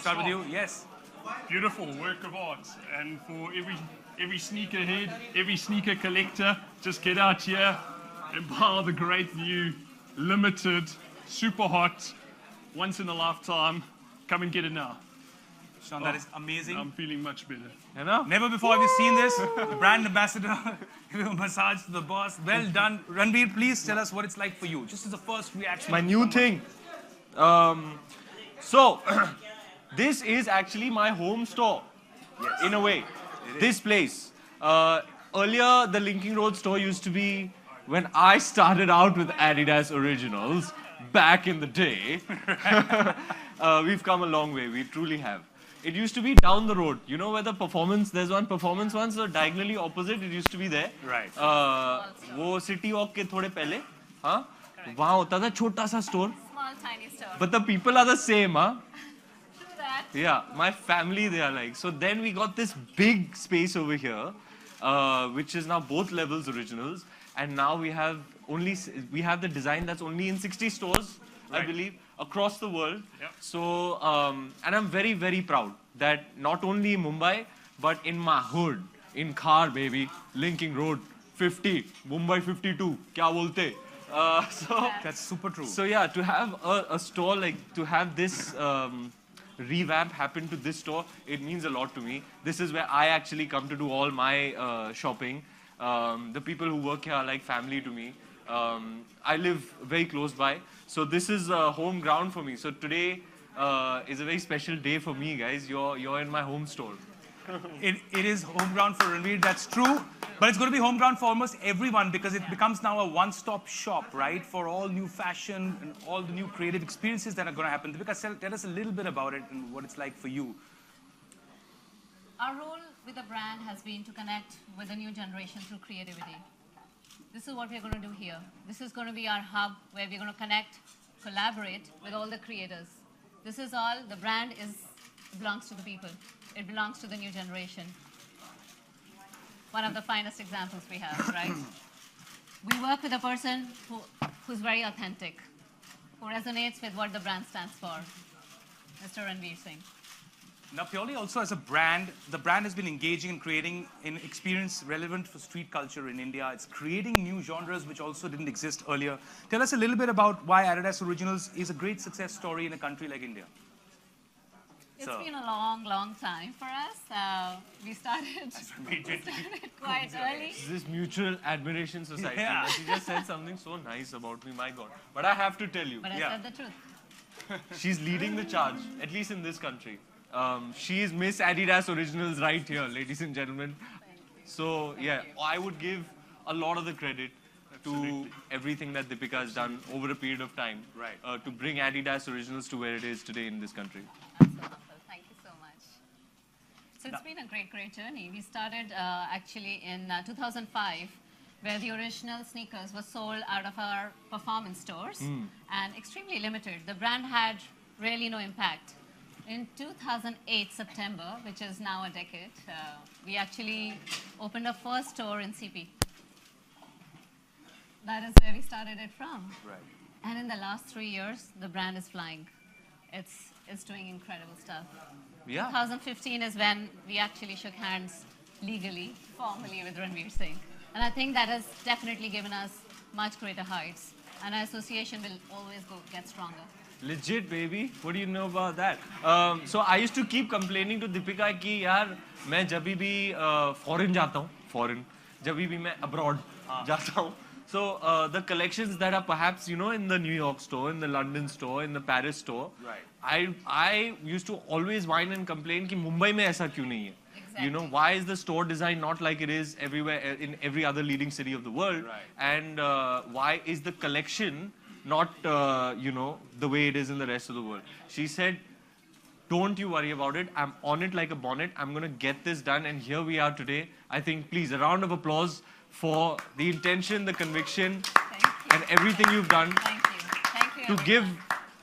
start with you. Yes. Beautiful work of art. And for every sneakerhead, every sneaker collector, just get out here and buy the great new, limited, super hot, once in a lifetime. Come and get it now. Sean, that is amazing. I'm feeling much better. You know? Never before have you seen this. The brand ambassador, give a massage to the boss. Well done. Ranveer, please tell us what it's like for you. Just as a first reaction. My new thing. So, this is actually my home store, in a way. This place. Earlier, the Linking Road store used to be when I started out with Adidas Originals back in the day. We've come a long way. We truly have. It used to be down the road. You know where the performance, there's one performance one, so diagonally opposite, it used to be there. Right. वो City Walk के थोड़े पहले, हाँ, वहाँ होता था छोटा सा store. Small, tiny store. But the people are the same, huh? True that. Yeah, my family, they are like. So then we got this big space over here, which is now both levels originals. And now we have the design that's only in 60 stores, I believe, across the world. Yep. So, and I'm very, very proud that not only Mumbai, but in my hood, in Khar, baby, Linking Road, 50, Mumbai 52, kya bolte? So That's super true. So yeah, to have a store like, to have this revamp happen to this store, it means a lot to me. This is where I actually come to do all my shopping. The people who work here are like family to me. I live very close by. So this is home ground for me. So today is a very special day for me, guys. You're in my home store. It is home ground for Ranveer, that's true. But it's going to be home ground for almost everyone because it becomes now a one-stop shop, right? For all new fashion and all the new creative experiences that are going to happen. Deepika, tell us a little bit about it and what it's like for you. Our role with the brand has been to connect with the new generation through creativity. This is what we're going to do here. This is going to be our hub where we're going to connect, collaborate with all the creators. This is all, the brand belongs to the people. It belongs to the new generation. One of the finest examples we have, right? We work with a person who's very authentic, who resonates with what the brand stands for, Mr. Ranveer Singh. Now, purely also as a brand, the brand has been engaging in creating an experience relevant for street culture in India. It's creating new genres which also didn't exist earlier. Tell us a little bit about why Adidas Originals is a great success story in a country like India. It's been a long, long time for us. We started quite early. This is this mutual admiration society. Yeah. She just said something so nice about me, my God. But I have to tell you, But I said the truth. she's leading the charge, at least in this country. She is Miss Adidas Originals right here, ladies and gentlemen. So, yeah, I would give a lot of the credit to everything that Deepika has done over a period of time to bring Adidas Originals to where it is today in this country. That's so humble. Thank you so much. So it's been a great, great journey. We started actually in 2005, where the original sneakers were sold out of our performance stores and extremely limited. The brand had really no impact. In 2008, September, which is now a decade, we actually opened our first store in CP. That is where we started it from. Right. And in the last 3 years, the brand is flying. It's doing incredible stuff. Yeah. 2015 is when we actually shook hands legally, formally with Ranveer Singh. And I think that has definitely given us much greater heights. And our association will always get stronger. Legit, baby. What do you know about that? So I used to keep complaining to Deepika कि यार मैं जब भी foreign जाता हूँ, जब भी मैं abroad जाता हूँ. So the collections that are perhaps, you know, in the New York store, in the London store, in the Paris store, I used to always whine and complain कि मुंबई में ऐसा क्यों नहीं है? You know, why is the store design not like it is everywhere in every other leading city of the world? And why is the collection not, you know, the way it is in the rest of the world? She said, don't you worry about it. I'm on it like a bonnet. I'm going to get this done. And here we are today. I think, please, a round of applause for the intention, the conviction, and everything you've done Thank you, to give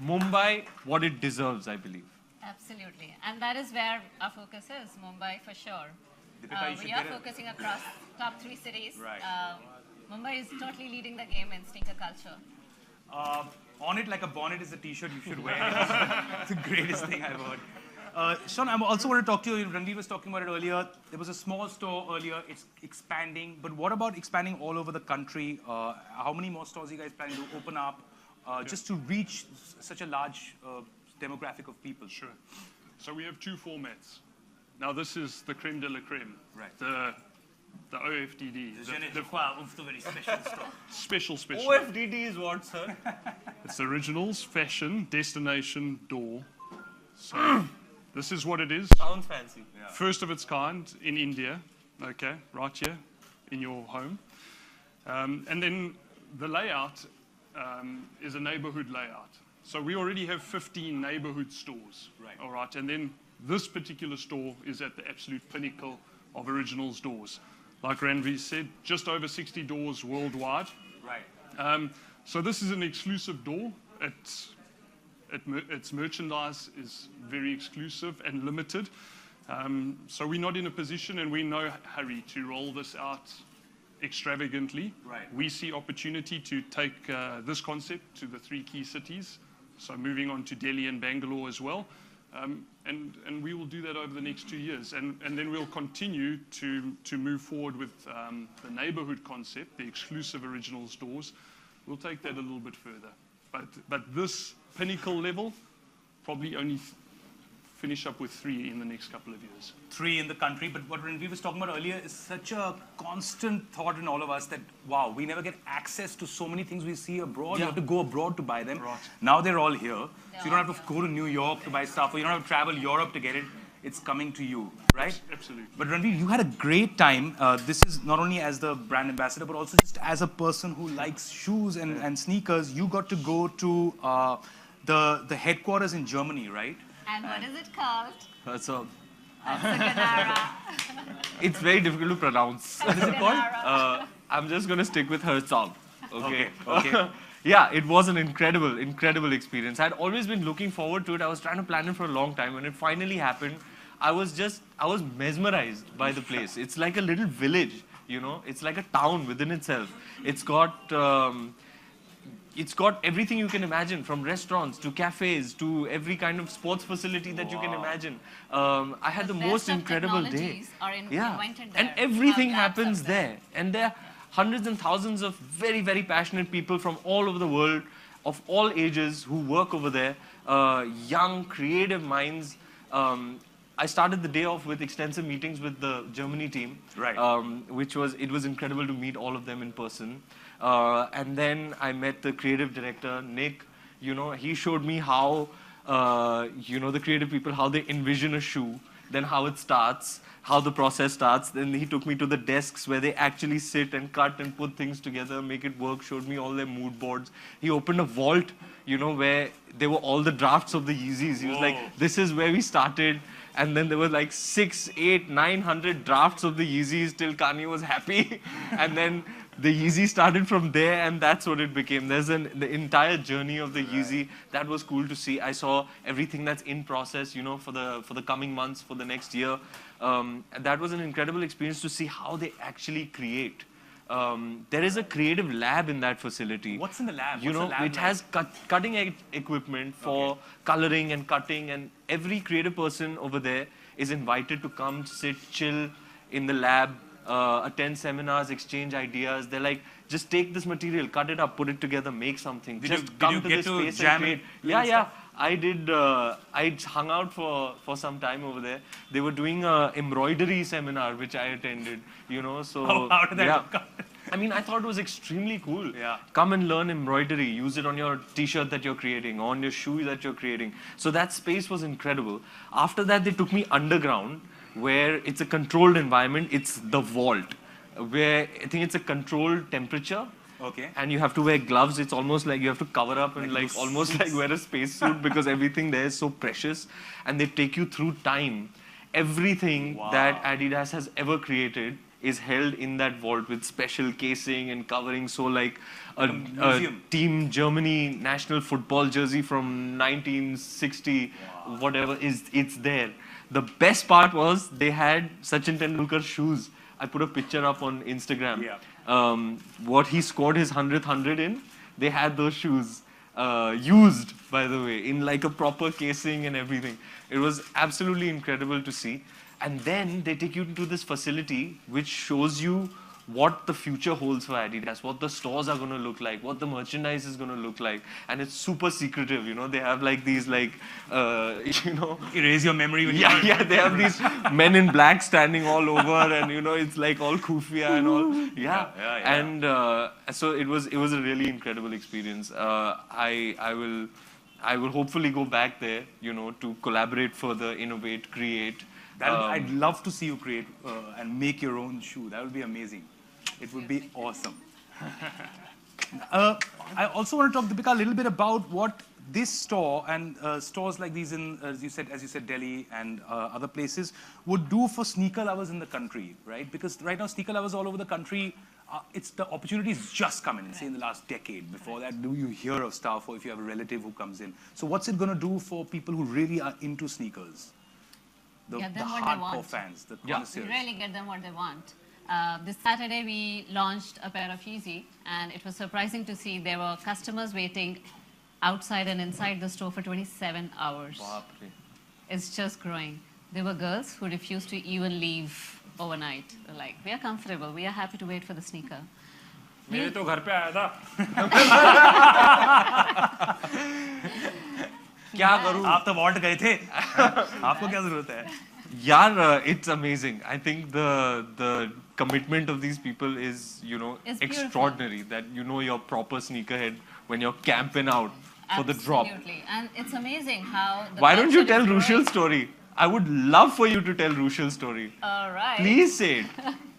Mumbai what it deserves, I believe. Absolutely. And that is where our focus is, Mumbai for sure. Deepika, We are focusing across top 3 cities. Right. Mumbai is totally leading the game in sneaker culture. On it like a bonnet is a t-shirt you should wear. It's the greatest thing I've heard. Sean, I also want to talk to you. Ranveer was talking about it earlier. There was a small store earlier. It's expanding. But what about expanding all over the country? How many more stores are you guys planning to open up just to reach such a large demographic of people? Sure. So we have two formats. Now this is the creme de la creme. Right. The OFDD. The very special store. Special. OFDD is what, sir? It's Originals Fashion Destination Door. So this is what it is. Sounds fancy. Yeah. First of its kind in India. Okay, right here in your home. And then the layout is a neighborhood layout. So we already have 15 neighborhood stores. Right. All right. And then this particular store is at the absolute pinnacle of Originals doors. Like Ranveer said, just over 60 doors worldwide. Right. So this is an exclusive door. Its merchandise is very exclusive and limited. So we're not in a position and we're in no hurry to roll this out extravagantly. Right. We see opportunity to take this concept to the 3 key cities. So moving on to Delhi and Bangalore as well. And we will do that over the next 2 years. And then we'll continue to move forward with the neighborhood concept, the exclusive original stores. We'll take that a little bit further. But this pinnacle level, probably only finish up with 3 in the next couple of years. 3 in the country, but what Ranveer was talking about earlier is such a constant thought in all of us that, wow, we never get access to so many things we see abroad. You have to go abroad to buy them. Right. Now they're all here. So you don't have to go to New York to buy stuff, or you don't have to travel Europe to get it. It's coming to you, right? Absolutely. But Ranveer, you had a great time. This is not only as the brand ambassador, but also just as a person who likes shoes and sneakers. You got to go to the headquarters in Germany, right? And what is it called? So Ganara. it's very difficult to pronounce. What is it called? I'm just going to stick with her song. Okay. Yeah, it was an incredible experience. I'd always been looking forward to it. I was trying to plan it for a long time. When it finally happened, I was mesmerized by the place. It's like a little village, you know. It's like a town within itself. It's got everything you can imagine, from restaurants to cafes to every kind of sports facility that you can imagine. I had the most incredible day. Invented there. And everything Labs happens of there. And there are hundreds and thousands of very, very passionate people from all over the world, of all ages, who work over there. Young, creative minds. I started the day off with extensive meetings with the Germany team, Right. It was incredible to meet all of them in person. And then I met the creative director, Nick. You know, he showed me how, the creative people, how they envision a shoe, then how it starts, how the process starts. Then he took me to the desks where they actually sit and cut and put things together, make it work, showed me all their mood boards. He opened a vault, where there were all the drafts of the Yeezys. He was like, this is where we started. And then there were like 600, 800, 900 drafts of the Yeezys till Kanye was happy. And then the Yeezy started from there, and that's what it became. There's the entire journey of the Yeezy. That was cool to see. I saw everything that's in process, for the coming months, for the next year. And that was an incredible experience to see how they actually create. There is a creative lab in that facility. What's in the lab? It has cutting edge equipment for coloring and cutting, and every creative person over there is invited to come, sit, chill in the lab, attend seminars, exchange ideas. They're like, just take this material, cut it up, put it together, make something. Did Just you come get to this to space jam and create. and do Yeah. stuff? I did. I hung out for some time over there. They were doing a embroidery seminar, which I attended. So How did that work out? I mean, I thought it was extremely cool. Yeah. Come and learn embroidery. Use it on your T-shirt that you're creating, on your shoe that you're creating. So that space was incredible. After that, they took me underground, where it's a controlled environment. It's the vault, where I think it's a controlled temperature. Okay. And you have to wear gloves. It's almost like you have to cover up and like almost like wear a spacesuit because everything there is so precious. And they take you through time. Everything that Adidas has ever created is held in that vault with special casing and covering. So like a Team Germany national football jersey from 1960, whatever, it's there. The best part was they had Sachin Tendulkar's shoes. I put a picture up on Instagram. Yeah. What he scored his 100th 100 in, they had those shoes. used, by the way, in like a proper casing and everything. It was absolutely incredible to see. And then they take you to this facility which shows you what the future holds for Adidas, what the stores are going to look like, what the merchandise is going to look like. And it's super secretive, you know. They have like these like, you know. Erase your memory when Yeah, they have these men in black standing all over, and you know, it's like all khufia and all. Yeah. And so it was a really incredible experience. I will hopefully go back there, you know, to collaborate further, innovate, create. I'd love to see you create and make your own shoe. That would be amazing. It would be awesome. I also want to talk, Deepika, a little bit about what this store and stores like these in, as you said, Delhi and other places would do for sneaker lovers in the country, right? Because right now, sneaker lovers all over the country, it's the opportunities just come in, say in the last decade. Before that, do you hear of stuff, or if you have a relative who comes in? So what's it going to do for people who really are into sneakers? The hardcore fans, the connoisseurs. Really get them what they want. This Saturday, we launched a pair of Yeezy, and it was surprising to see there were customers waiting outside and inside the store for 27 hours. It's just growing. There were girls who refused to even leave overnight. They're like, we are comfortable. We are happy to wait for the sneaker. मेरे तो घर पे आया था क्या करूं? आप तो वॉर्ड गए थे आपको क्या जरूरत है Yeah, it's amazing. I think the commitment of these people is, you know, extraordinary. That you know you're proper sneakerhead when you're camping out for the drop. Absolutely, and it's amazing how. Why don't you tell Rushal's story? I would love for you to tell Rushal's story. All right. Please say it.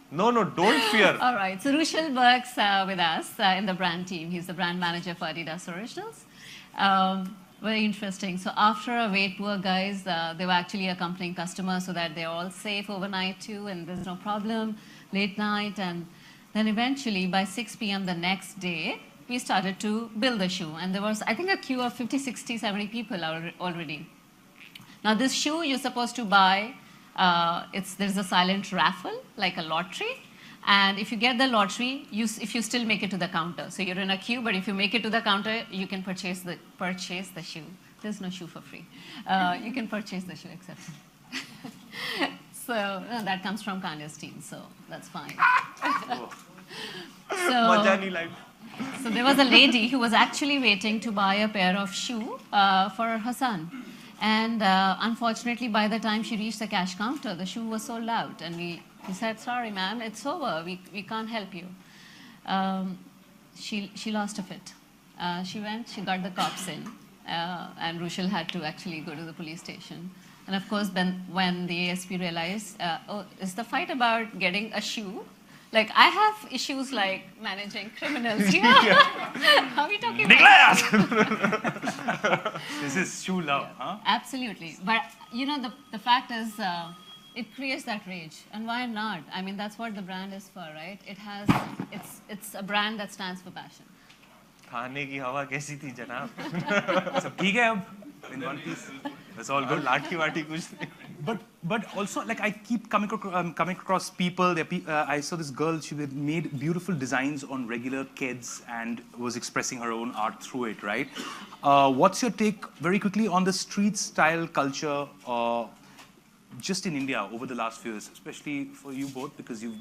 No, don't fear. All right. So Rushal works with us in the brand team. He's the brand manager for Adidas Originals. Very interesting. So after a wait tour, guys, they were actually accompanying customers so that they're all safe overnight too, and there's no problem late night. And then eventually by 6 p.m. the next day, we started to build the shoe. And there was, I think, a queue of 50, 60, 70 people already. Now this shoe you're supposed to buy, there's a silent raffle, like a lottery. And if you get the lottery, if you still make it to the counter. So you're in a queue, but if you make it to the counter, you can purchase the shoe. There's no shoe for free. You can purchase the shoe, except. So that comes from Kanye's team, so that's fine. So there was a lady who was actually waiting to buy a pair of shoe for her son. And unfortunately, by the time she reached the cash counter, the shoe was sold out. And we said, sorry, ma'am, it's over. We can't help you. She lost a fit. She went, she got the cops in. And Rushal had to actually go to the police station. And of course, when the ASP realized, oh, is the fight about getting a shoe? Like, I have issues like managing criminals. How are we talking about? This is shoe love, huh? Absolutely. But, you know, the fact is, it creates that rage. And why not? I mean, that's what the brand is for, right? It's a brand that stands for passion. खाने की हवा कैसी थी जनाब? सब ठीक है अब in one piece. That's all good. लाठी वाठी कुछ नहीं. But also, like, I keep coming across people. I saw this girl. She had made beautiful designs on regular kids and was expressing her own art through it. Right? What's your take, very quickly, on the street style culture, just in India over the last few years, especially for you both because you've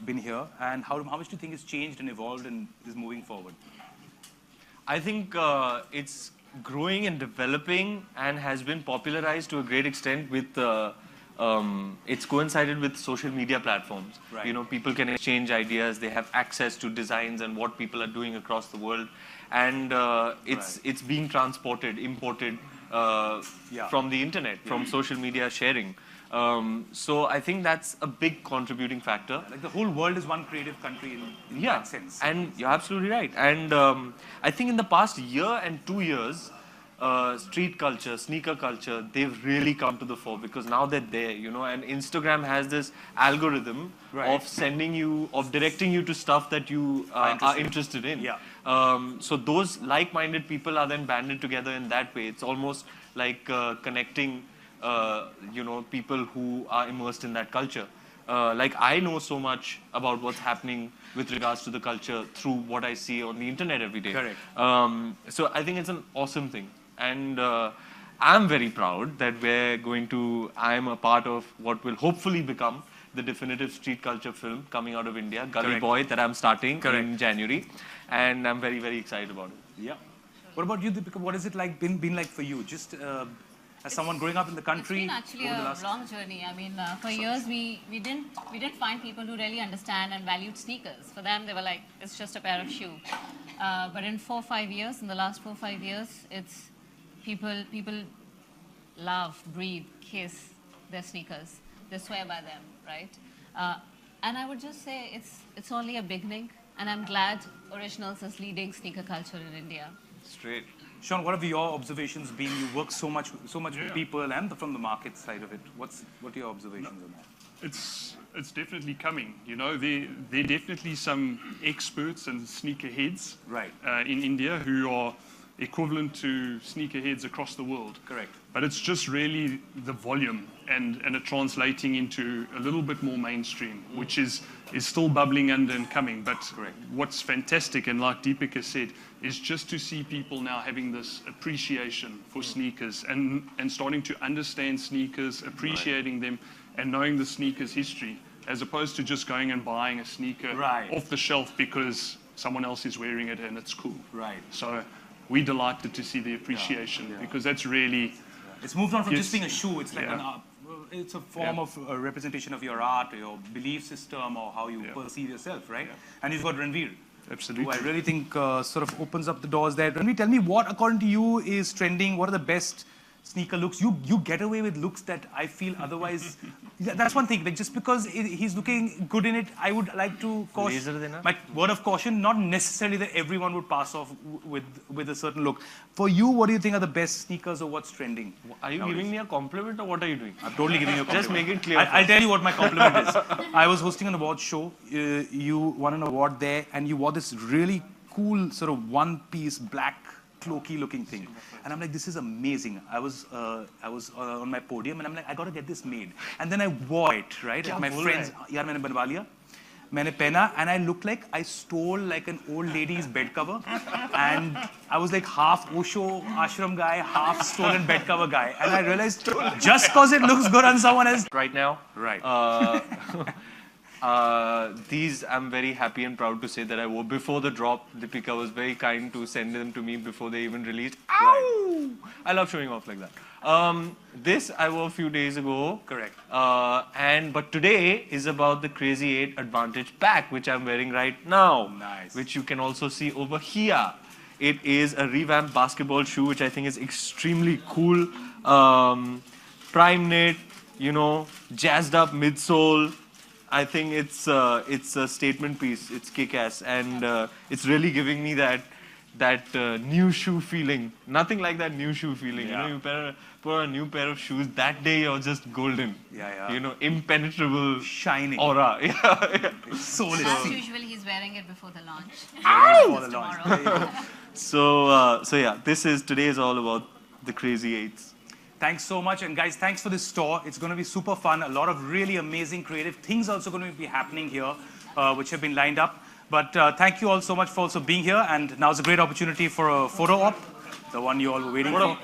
been here, and how much do you think has changed and evolved and is moving forward? I think it's growing and developing and has been popularized to a great extent with it's coincided with social media platforms. Right. You know, people can exchange ideas, they have access to designs and what people are doing across the world, and it's being transported, imported from the internet, from social media sharing. So I think that's a big contributing factor. Like, the whole world is one creative country in that sense. And you're absolutely right. And I think in the past year and 2 years, street culture, sneaker culture, they've really come to the fore because now they're there, you know, and Instagram has this algorithm of directing you to stuff that you are interested in. Yeah. So those like-minded people are then banded together in that way. It's almost like connecting you know, people who are immersed in that culture. like I know so much about what's happening with regards to the culture through what I see on the internet every day. Correct. So I think it's an awesome thing. And I'm very proud that I'm a part of what will hopefully become the definitive street culture film coming out of India, Gully Correct. Boy, that I'm starting Correct. in January. And I'm very, very excited about it. Yeah. What about you, Deepika? What is it like been like for you? Just as someone growing up in the country. It's been actually over the a last... long journey. I mean, for years we didn't find people who really understand and valued sneakers. For them, they were like, it's just a pair of shoes. But in in the last 4 or 5 years, it's people love, breathe, kiss their sneakers. They swear by them, right? And I would just say it's only a beginning, and I'm glad Originals is leading sneaker culture in India. Straight. Sean, what have your observations been? You work so much with people and from the market side of it. What are your observations on that? It's definitely coming. You know, there are definitely some experts and sneakerheads Right. In India who are equivalent to sneakerheads across the world. Correct. But it's just really the volume and it translating into a little bit more mainstream, which is still bubbling under and coming. But Correct. what's fantastic, and like Deepika said, is just to see people now having this appreciation for sneakers and starting to understand sneakers, appreciating them, and knowing the sneakers history, as opposed to just going and buying a sneaker Right. off the shelf because someone else is wearing it and it's cool. Right. So we're delighted to see the appreciation because that's really, It's moved on from Yes. just being a shoe. It's like Yeah. it's a form of a representation of your art or your belief system or how you Yeah. perceive yourself, right? Yeah. And you've got Ranveer, absolutely. who I really think sort of opens up the doors there. Ranveer, tell me what, according to you, is trending? What are the best sneaker looks? You get away with looks that I feel otherwise. That's one thing. Like just because he's looking good in it, I would like to Laser dena? my word of caution. Not necessarily that everyone would pass off with a certain look. For you, what do you think are the best sneakers or what's trending? Are you giving me a compliment or what are you doing? I'm totally giving you a compliment. Just make it clear. I'll tell you what my compliment is. I was hosting an award show. You won an award there, and you wore this really cool sort of one-piece black cloaky looking thing. And I'm like, this is amazing. I was on my podium and I'm like, I gotta get this made. And then I wore it, right? At my friends, yaar maine banwa liya. मैंने पहना and I looked like I stole like an old lady's bed cover, and I was like half Osho ashram guy, half stolen bed cover guy, and I realized just because it looks good on someone else. Right now, Right. These I'm very happy and proud to say that I wore before the drop. Deepika was very kind to send them to me before they even released. Ow! I love showing off like that. This I wore a few days ago. Correct. But today is about the Crazy 8 Advantage Pack, which I'm wearing right now. Nice. Which you can also see over here. It is a revamped basketball shoe, which I think is extremely cool. Prime knit, you know, jazzed up midsole. I think it's a statement piece. It's kick-ass, and it's really giving me that new shoe feeling. Nothing like that new shoe feeling. Yeah. You know, you put a new pair of shoes. That day you're just golden. Yeah. You know, impenetrable Shining. aura. Yeah. Soulless. As usual, he's wearing it before the launch. Before the It's launch. tomorrow. There you go. So yeah, today is all about the Crazy Eights. Thanks so much. And guys, thanks for this tour. It's going to be super fun. A lot of really amazing creative things also going to be happening here, which have been lined up. But thank you all so much for also being here. And now's a great opportunity for a photo op, the one you all were waiting for.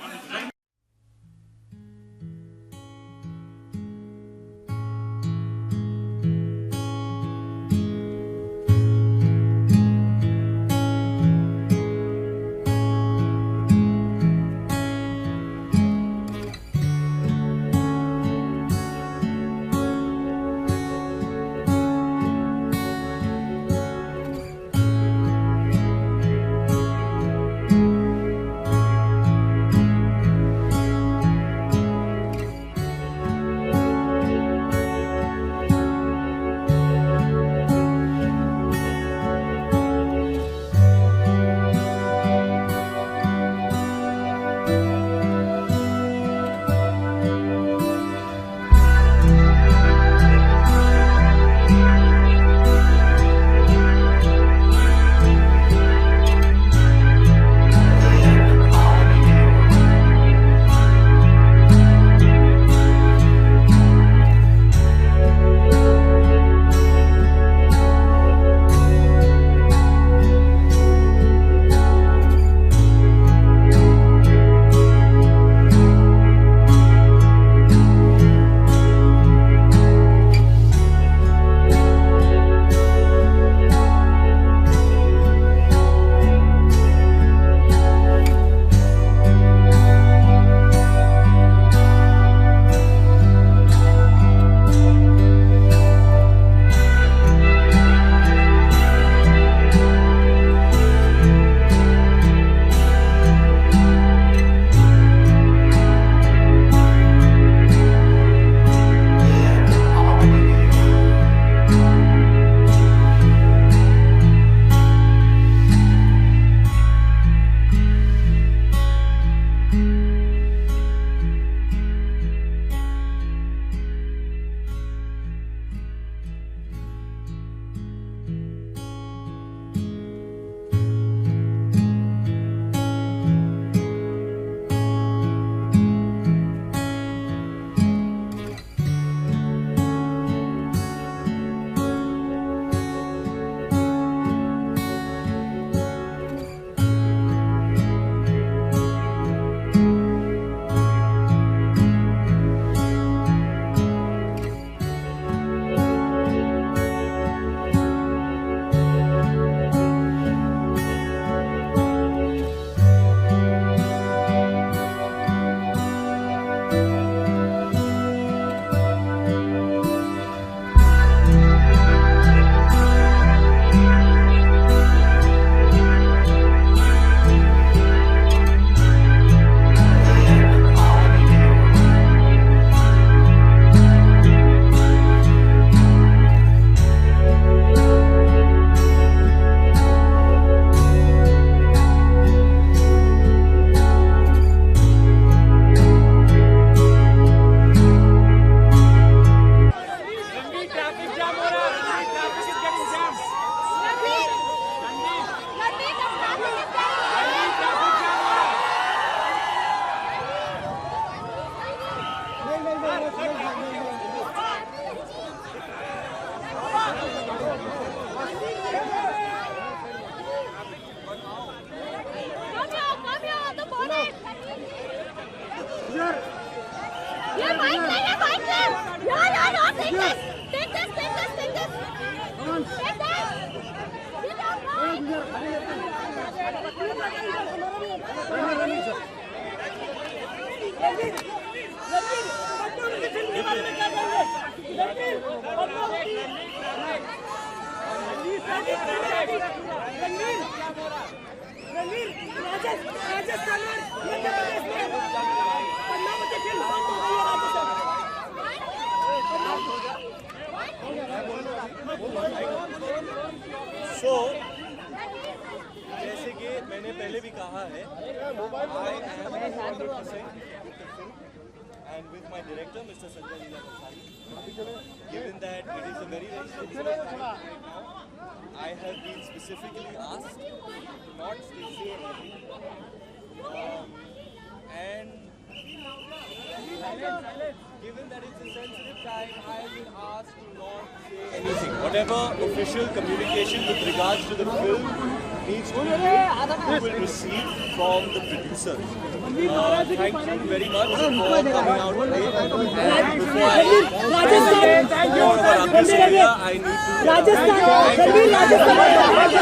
So, जैसे कि मैंने पहले भी कहा है, I am 100% with the film and with my director, Mr. Sanjay Leela Bhansali. Given that it is a very sensitive time right now, I have been specifically asked not to say anything. And given that it's a sensitive time, I have been asked to not say anything. Whatever official communication with regards to the film needs to be made, we will receive from the producer. Thank you very much for coming out today. And before I talk more about this area, I need to thank you.